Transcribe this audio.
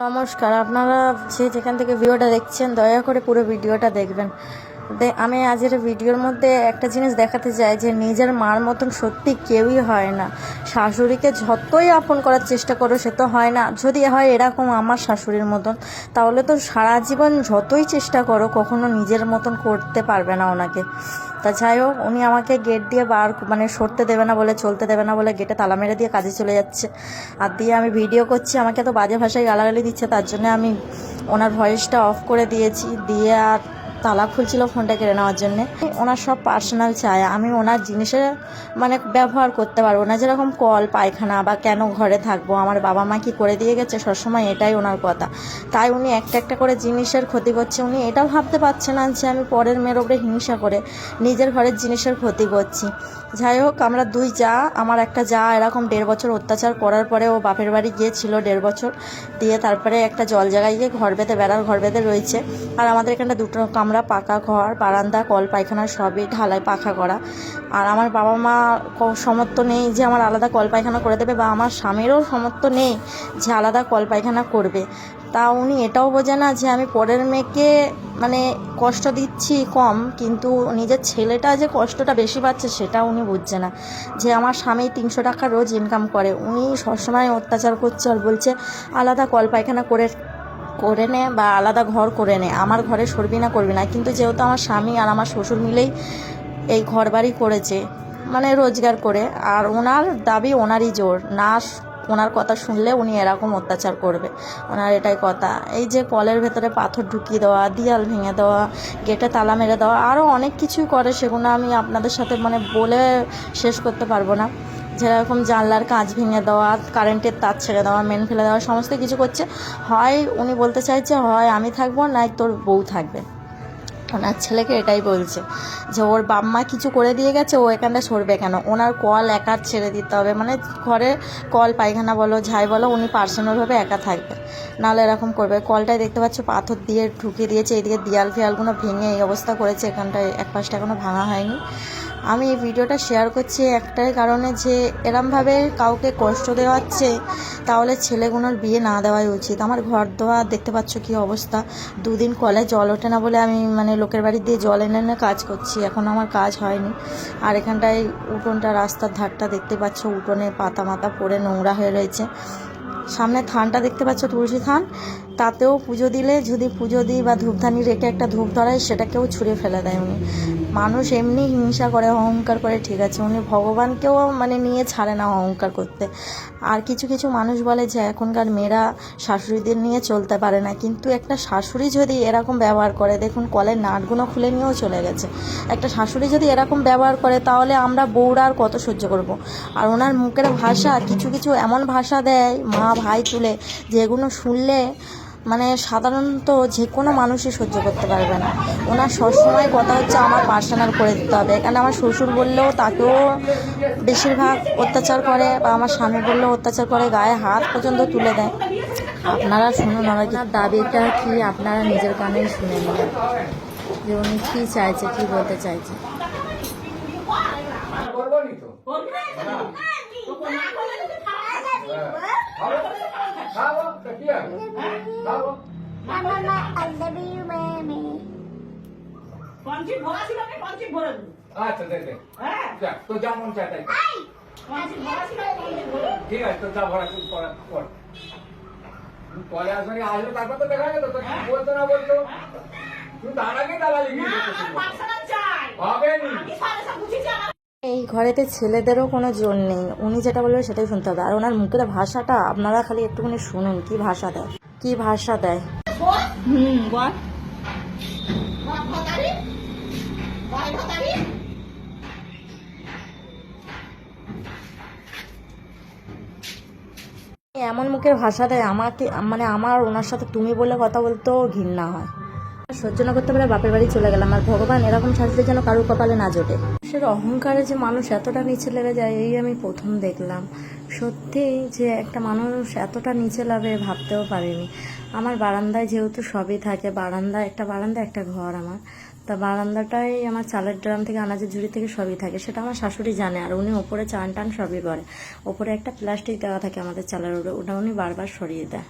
নমস্কার, আপনারা যে যেখান থেকে ভিডিওটা দেখছেন দয়া করে পুরো ভিডিওটা দেখবেন। আমি আজের ভিডিওর মধ্যে একটা জিনিস দেখাতে চাই যে নিজের মার মতন সত্যি কেউই হয় না। শাশুড়িকে যতই আপন করার চেষ্টা করো সে তো হয় না। যদি হয় এরকম আমার শাশুড়ির মতন, তাহলে তো সারা জীবন যতই চেষ্টা করো কখনো নিজের মতন করতে পারবে না ওনাকে। তা যাই হোক, উনি আমাকে গেট দিয়ে সরতে দেবে না বলে, চলতে দেবে না বলে গেটে তালা মেরে দিয়ে কাজে চলে যাচ্ছে। আর দিয়ে আমি ভিডিও করছি, আমাকে তো বাজে ভাষায় গালাগালি দিচ্ছে। তার জন্য আমি ওনার ভয়েসটা অফ করে দিয়েছি, দিয়ে আর তালা খুলছিল ফোনটা কেড়ে নেওয়ার জন্যে। ওনার সব পার্সোনাল চাই, আমি ওনার জিনিসে ব্যবহার করতে পারবো না। যেরকম কল পায়খানা বা কেন ঘরে থাকবো, আমার বাবা মা কি করে দিয়ে গেছে সবসময় এটাই ওনার কথা। তাই উনি একটা একটা করে জিনিসের ক্ষতি করছে। উনি এটাও ভাবতে পারছে না যে আমি পরের মেয়ের ওপরে হিংসা করে নিজের ঘরের জিনিসের ক্ষতি করছি। যাই হোক, আমরা দুই যা, আমার একটা যা এরকম 1.5 বছর অত্যাচার করার পরে ও বাপের বাড়ি গিয়েছিল 1.5 বছর, দিয়ে তারপরে একটা জল জায়গায় গিয়ে ঘর বেঁধে বেড়ার ঘর বেঁধে রয়েছে। আর আমাদের এখানটা 2টো কামরা, পাকা ঘর, বারান্দা, কল পায়খানা সবই ঢালাই পাখা করা। আর আমার বাবা মা সমর্থ নেই যে আমার আলাদা কল পায়খানা করে দেবে, বা আমার স্বামীরও সমর্থ নেই যে আলাদা কল পায়খানা করবে। তা উনি এটাও বোঝে না যে আমি পরের মেয়েকে কষ্ট দিচ্ছি কম, কিন্তু নিজের ছেলেটা যে কষ্টটা বেশি পাচ্ছে সেটা উনি বুঝছে না। যে আমার স্বামী 300 টাকা রোজ ইনকাম করে, উনি সবসময় অত্যাচার করছে আর বলছে আলাদা কল পায়খানা করে নে বা আলাদা ঘর করে নে, আমার ঘরে সরবি না করবি না। কিন্তু যেহেতু আমার স্বামী আর আমার শ্বশুর মিলেই এই ঘর বাড়ি করেছে, রোজগার করে, আর ওনার দাবি ওনারই জোর না, ওনার কথা শুনলে উনি এরকম অত্যাচার করবে, ওনার এটাই কথা। এই যে কলের ভেতরে পাথর ঢুকিয়ে দেওয়া, দেয়াল ভেঙে দেওয়া, গেটে তালা মেরে দেওয়া, আরও অনেক কিছুই করে, সেগুলো আমি আপনাদের সাথে বলে শেষ করতে পারবো না। যেরকম জানলার কাঁচ ভেঙে দেওয়া, কারেন্টের তার ছেড়ে দেওয়া, মেন ফেলে দেওয়া, সমস্ত কিছু করছে। হয় উনি বলতে চাইছে হয় আমি থাকবো, নাই তোর বউ থাকবে। ওনার ছেলেকে এটাই বলছে যে ওর বাপ মা কিছু করে দিয়ে গেছে, ও এখানটা সরবে কেন, ওনার কল একা ছেড়ে দিতে হবে। ঘরে কল পায়খানা বলো যাই বলো, উনি পার্সোনালভাবে একা থাকবে, নাহলে এরকম করবে। কলটায় দেখতে পাচ্ছ পাথর দিয়ে ঢুকিয়ে দিয়েছে, এইদিকে দেয়াল ফিয়ালগুলো ভেঙে এই অবস্থা করেছে, এখানটায় এক পাশটা এখনও ভাঙা হয়নি। আমি এই ভিডিওটা শেয়ার করছি একটাই কারণে, যে এরমভাবে কাউকে কষ্ট দেওয়াচ্ছে, তাহলে ছেলেগুলোর বিয়ে না দেওয়াই উচিত। আমার ঘর দোয়া দেখতে পাচ্ছ কী অবস্থা। 2 দিন কলে জল ওঠে না বলে আমি লোকের বাড়ি দিয়ে জল এনে এনে কাজ করছি, এখন আমার কাজ হয়নি। আর এখানটায় উঠোনটা, রাস্তার ধারটা দেখতে পাচ্ছ, উঠোনে পাতা মাতা পড়ে নোংরা হয়ে রয়েছে। সামনে থানটা দেখতে পাচ্ছ, তুলসী থান, তাতেও পুজো দিলে, যদি পুজো দিই বা ধূপধানি রেখে একটা ধূপ ধরায়, সেটাকেও ছুঁড়ে ফেলে দেয় উনি। মানুষ এমনি হিংসা করে, অহংকার করে, ঠিক আছে, উনি ভগবানকেও নিয়ে ছাড়ে না অহংকার করতে। আর কিছু কিছু মানুষ বলে যে এখনকার মেয়েরা শাশুড়িদের নিয়ে চলতে পারে না, কিন্তু একটা শাশুড়ি যদি এরকম ব্যবহার করে, দেখুন কলের নাটগুলো খুলে নিয়েও চলে গেছে, একটা শাশুড়ি যদি এরকম ব্যবহার করে, তাহলে আমরা বউরা আর কত সহ্য করব। আর ওনার মুখের ভাষা, কিছু কিছু এমন ভাষা দেয় মা ভাই তুলে, যেগুলো শুনলে সাধারণত যে কোনো মানুষই সহ্য করতে পারবে না। ওনার সবসময় কথা হচ্ছে আমার পার্সোনাল করে দিতে হবে। এখানে আমার শ্বশুর বললেও তাকেও বেশিরভাগ অত্যাচার করে, বা আমার স্বামী বললেও অত্যাচার করে, গায়ে হাত পর্যন্ত তুলে দেয়। আপনারা শুনুন ওনার দাবিটা কি, আপনারা নিজের কানেই শুনে নিন যে উনি কী চাইছে, কী বলতে চাইছে। আচ্ছা দেখ দেখ, তো যেমন চাই তাই ঠিক আছে, তো যা ভরা কর। পরে আসবে, আসবে তারপর তো দেখা যেত, বলতো না বলতো, তুই তার আগে দালালি হবে। এই ঘরেতে ছেলেদেরও কোনো জোর নেই, উনি যেটা বলবে সেটাই শুনতে হবে। আর ওনার মুখের ভাষাটা আপনারা খালি একটুখানি শুনুন, কি ভাষা দেয়, কি ভাষা দেয়। এমন মুখের ভাষা দেয় আমাকে, আমার ওনার সাথে তুমি বলে কথা বলতেও ঘৃণা হয়। সহ্য না করতে পারে বাপের বাড়ি চলে গেলাম। আর ভগবান এরকম শাস্তি যেন কারোর কপালে না জোটে। মানুষের অহংকারে যে মানুষ এতটা নিচে লেগে যায়, এই আমি প্রথম দেখলাম। সত্যি যে একটা মানুষ এতটা নিচে লাভে ভাবতেও পারিনি। আমার বারান্দায় যেহেতু সবই থাকে, বারান্দা একটা ঘর আমার, তা বারান্দাটাই আমার চালের ড্রাম থেকে, আনাজের ঝুড়ি থেকে সবই থাকে, সেটা আমার শাশুড়ি জানে। আর উনি ওপরে চান টান সবই করে, ওপরে একটা প্লাস্টিক দেওয়া থাকে আমাদের চালের উপরে, ওটা উনি বারবার সরিয়ে দেয়।